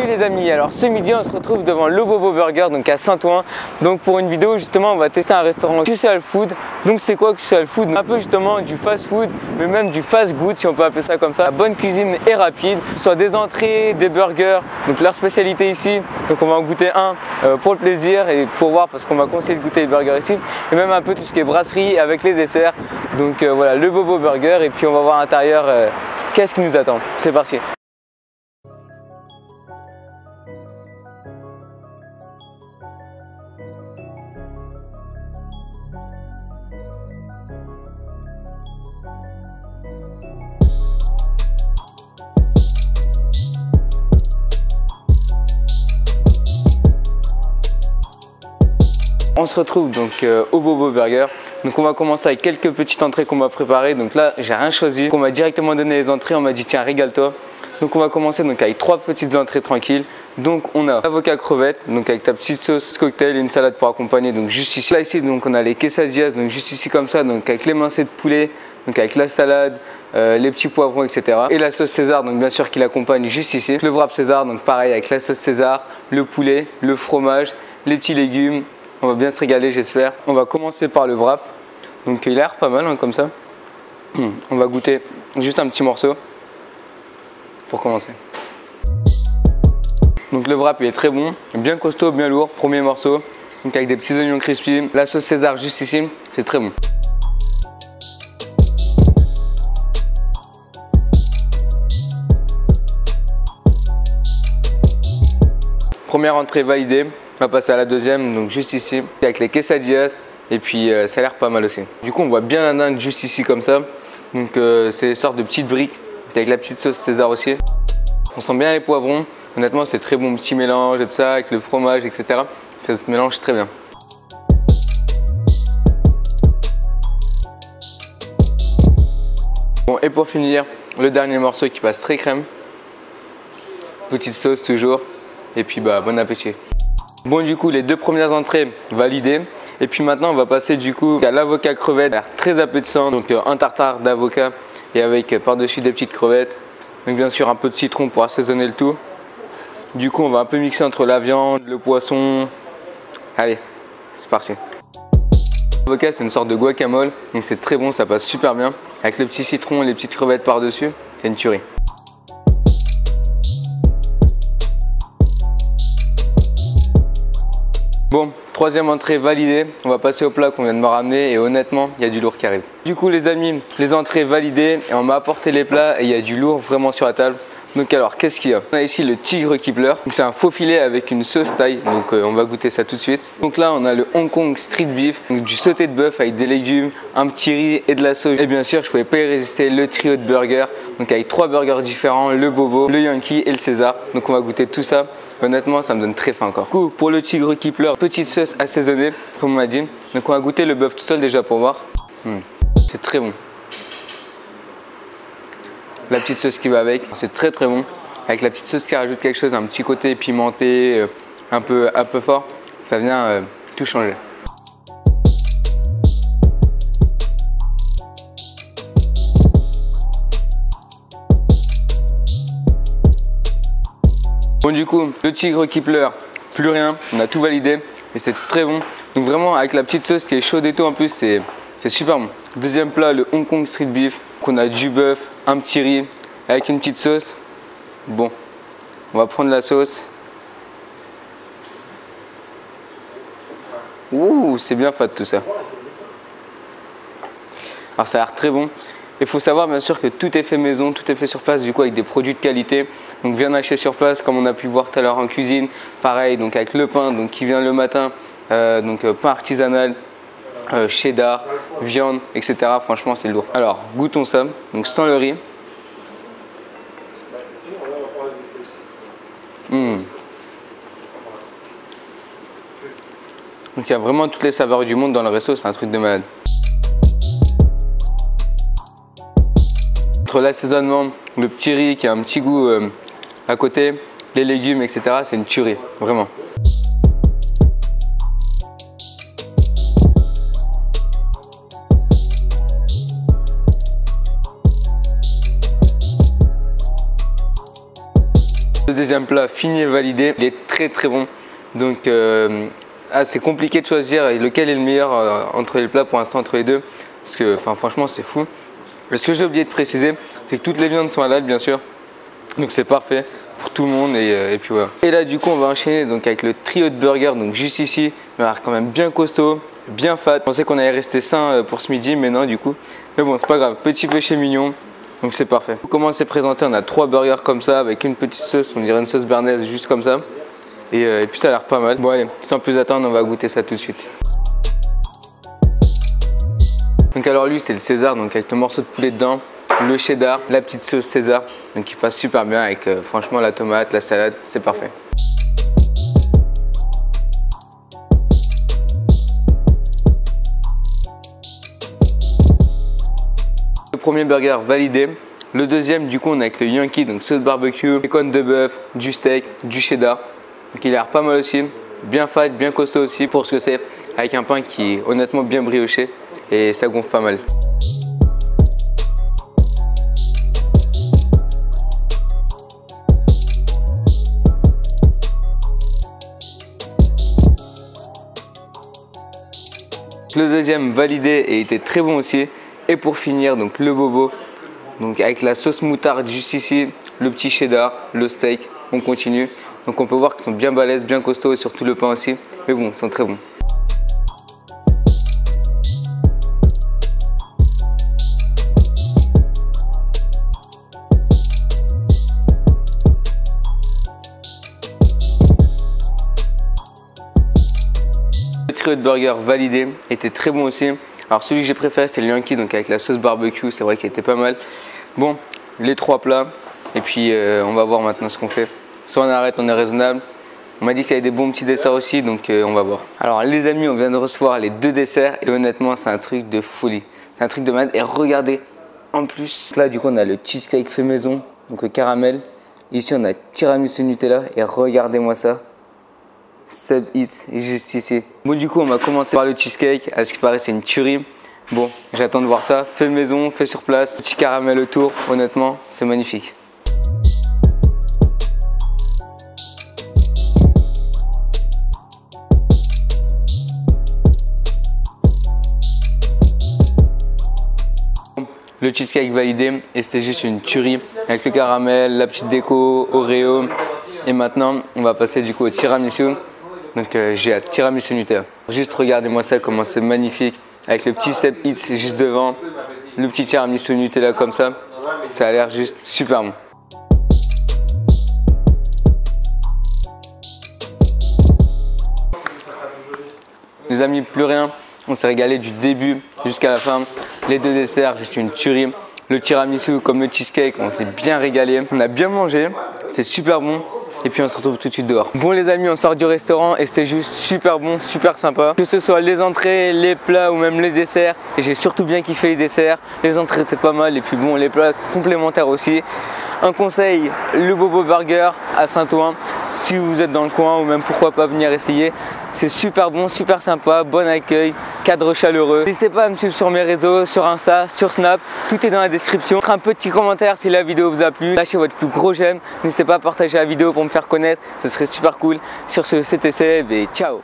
Salut les amis, alors ce midi on se retrouve devant le Bobo Burger, donc à Saint-Ouen. Donc pour une vidéo justement on va tester un restaurant QCL Food. Donc c'est quoi QCL Food? Un peu justement du fast food, mais même du fast good si on peut appeler ça comme ça. La bonne cuisine et rapide, soit des entrées, des burgers, donc leur spécialité ici. Donc on va en goûter un pour le plaisir et pour voir parce qu'on va conseiller de goûter les burgers ici. Et même un peu tout ce qui est brasserie avec les desserts. Donc voilà le Bobo Burger et puis on va voir à l'intérieur qu'est-ce qui nous attend. C'est parti. On se retrouve donc au Bobo Burger. Donc on va commencer avec quelques petites entrées qu'on m'a préparées. Donc là j'ai rien choisi. On m'a directement donné les entrées. On m'a dit tiens régale-toi. Donc on va commencer donc avec 3 petites entrées tranquilles. Donc on a l'avocat crevette, donc avec ta petite sauce cocktail et une salade pour accompagner. Donc juste ici. Là ici donc on a les quesadillas, donc juste ici comme ça, donc avec l'émincé de poulet, donc avec la salade, les petits poivrons, etc. Et la sauce César, donc bien sûr qui l'accompagne juste ici. Le wrap César, donc pareil avec la sauce César, le poulet, le fromage, les petits légumes. On va bien se régaler j'espère. On va commencer par le wrap. Donc il a l'air pas mal hein, comme ça. On va goûter juste un petit morceau pour commencer. Donc le wrap il est très bon, bien costaud, bien lourd. Premier morceau, donc avec des petits oignons crispy. La sauce César juste ici, c'est très bon. Première entrée validée. On va passer à la deuxième, donc juste ici, avec les quesadillas. Et puis ça a l'air pas mal aussi. Du coup on voit bien la dinde juste ici comme ça. Donc c'est des sortes de petites briques avec la petite sauce César aussi. On sent bien les poivrons. Honnêtement c'est très bon petit mélange et de ça avec le fromage etc. Ça se mélange très bien. Bon et pour finir le dernier morceau qui passe très crème. Petite sauce toujours. Et puis bah bon appétit. Bon du coup les 2 premières entrées validées. Et puis maintenant on va passer du coup à l'avocat crevette, très appétissant, donc un tartare d'avocat et avec par-dessus des petites crevettes. Donc bien sûr un peu de citron pour assaisonner le tout. Du coup on va un peu mixer entre la viande, le poisson. Allez, c'est parti. L'avocat c'est une sorte de guacamole, donc c'est très bon, ça passe super bien. Avec le petit citron et les petites crevettes par-dessus, c'est une tuerie. Bon, troisième entrée validée, on va passer au plat qu'on vient de me ramener et honnêtement, il y a du lourd qui arrive. Du coup les amis, les entrées validées et on m'a apporté les plats et il y a du lourd vraiment sur la table. Donc alors, qu'est-ce qu'il y a? On a ici le tigre qui pleure, c'est un faux filet avec une sauce thaï, donc on va goûter ça tout de suite. Donc là on a le Hong Kong Street Beef, donc du sauté de bœuf avec des légumes, un petit riz et de la sauce. Et bien sûr, je pouvais pas y résister, le trio de burgers, donc avec 3 burgers différents, le Bobo, le Yankee et le César. Donc on va goûter tout ça. Honnêtement, ça me donne très faim encore. Du coup, pour le tigre qui pleure, petite sauce assaisonnée, comme on m'a dit. Donc on va goûter le bœuf tout seul déjà pour voir. C'est très bon. La petite sauce qui va avec, c'est très très bon. Avec la petite sauce qui rajoute quelque chose, un petit côté pimenté, un peu fort. Ça vient tout changer. Bon du coup, le tigre qui pleure, plus rien, on a tout validé et c'est très bon. Donc vraiment avec la petite sauce qui est chaude et tout en plus, c'est super bon. Deuxième plat, le Hong Kong Street Beef. On a du bœuf, un petit riz avec une petite sauce. Bon, on va prendre la sauce. Ouh, c'est bien fat tout ça. Alors ça a l'air très bon. Il faut savoir bien sûr que tout est fait maison, tout est fait sur place du coup avec des produits de qualité. Donc viens acheter sur place comme on a pu voir tout à l'heure en cuisine. Pareil donc avec le pain donc qui vient le matin, pain artisanal, cheddar, viande, etc. Franchement c'est lourd. Alors goûtons ça, donc sans le riz. Donc il y a vraiment toutes les saveurs du monde dans le resto, c'est un truc de malade. Entre l'assaisonnement, le petit riz qui a un petit goût à côté, les légumes, etc. C'est une tuerie, vraiment. Le deuxième plat fini et validé, il est très bon. Donc c'est compliqué de choisir lequel est le meilleur entre les plats pour l'instant, entre les deux. Parce que franchement c'est fou. Et ce que j'ai oublié de préciser, c'est que toutes les viandes sont halal bien sûr. Donc c'est parfait pour tout le monde et puis voilà. Et là du coup on va enchaîner donc avec le trio de burgers. Donc juste ici, il va avoir quand même bien costaud, bien fat. Je pensais qu'on allait rester sain pour ce midi, mais non du coup. Mais bon c'est pas grave, petit péché mignon. Donc c'est parfait. Comment c'est présenté, on a 3 burgers comme ça avec une petite sauce, on dirait une sauce béarnaise juste comme ça. Et puis ça a l'air pas mal. Bon allez, sans plus attendre, on va goûter ça tout de suite. Donc alors lui c'est le César, donc avec le morceau de poulet dedans, le cheddar, la petite sauce César, donc qui passe super bien avec franchement la tomate, la salade, c'est parfait. Le premier burger validé. Le deuxième du coup on a avec le Yankee, donc sauce barbecue, bacon de bœuf, du steak, du cheddar. Donc il a l'air pas mal aussi, bien fat, bien costaud aussi pour ce que c'est, avec un pain qui est honnêtement bien brioché et ça gonfle pas mal. Le deuxième validé et était très bon aussi. Et pour finir donc le bobo, donc avec la sauce moutarde juste ici, le petit cheddar, le steak, on continue. Donc on peut voir qu'ils sont bien balèzes, bien costauds et surtout le pain aussi. Mais bon, ils sont très bons. Le trio de burgers validé était très bon aussi. Alors celui que j'ai préféré c'était le Yankee, donc avec la sauce barbecue, c'est vrai qu'il était pas mal. Bon, les 3 plats et puis on va voir maintenant ce qu'on fait. Soit on arrête, on est raisonnable. On m'a dit qu'il y avait des bons petits desserts aussi, donc on va voir. Alors les amis, on vient de recevoir les 2 desserts et honnêtement c'est un truc de folie. C'est un truc de malade et regardez, en plus là du coup on a le cheesecake fait maison, donc le caramel. Ici on a tiramisu Nutella et regardez-moi ça. Seb Eats juste ici. Bon du coup on va commencer par le cheesecake, à ce qui paraît c'est une tuerie. Bon j'attends de voir ça, fait maison, fait sur place, petit caramel autour, honnêtement c'est magnifique. Le cheesecake validé et c'était juste une tuerie avec le caramel, la petite déco, Oreo. Et maintenant on va passer du coup au tiramisu. Donc j'ai un tiramisu Nutella. Juste regardez-moi ça, comment c'est magnifique. Avec le petit Seb Eats juste devant. Le petit tiramisu Nutella comme ça. Ça a l'air juste super bon. Les amis, plus rien. On s'est régalé du début jusqu'à la fin. Les 2 desserts, juste une tuerie. Le tiramisu comme le cheesecake, on s'est bien régalé. On a bien mangé, c'est super bon. Et puis on se retrouve tout de suite dehors. Bon les amis, on sort du restaurant et c'était juste super bon, super sympa. Que ce soit les entrées, les plats ou même les desserts. Et j'ai surtout bien kiffé les desserts. Les entrées étaient pas mal et puis bon, les plats complémentaires aussi. Un conseil, le Bobo Burger à Saint-Ouen. Si vous êtes dans le coin ou même pourquoi pas venir essayer. C'est super bon, super sympa, bon accueil, cadre chaleureux. N'hésitez pas à me suivre sur mes réseaux, sur Insta, sur Snap, tout est dans la description. Un petit commentaire si la vidéo vous a plu, lâchez votre plus gros j'aime. N'hésitez pas à partager la vidéo pour me faire connaître, ce serait super cool. Sur ce, c'était Seb et ciao.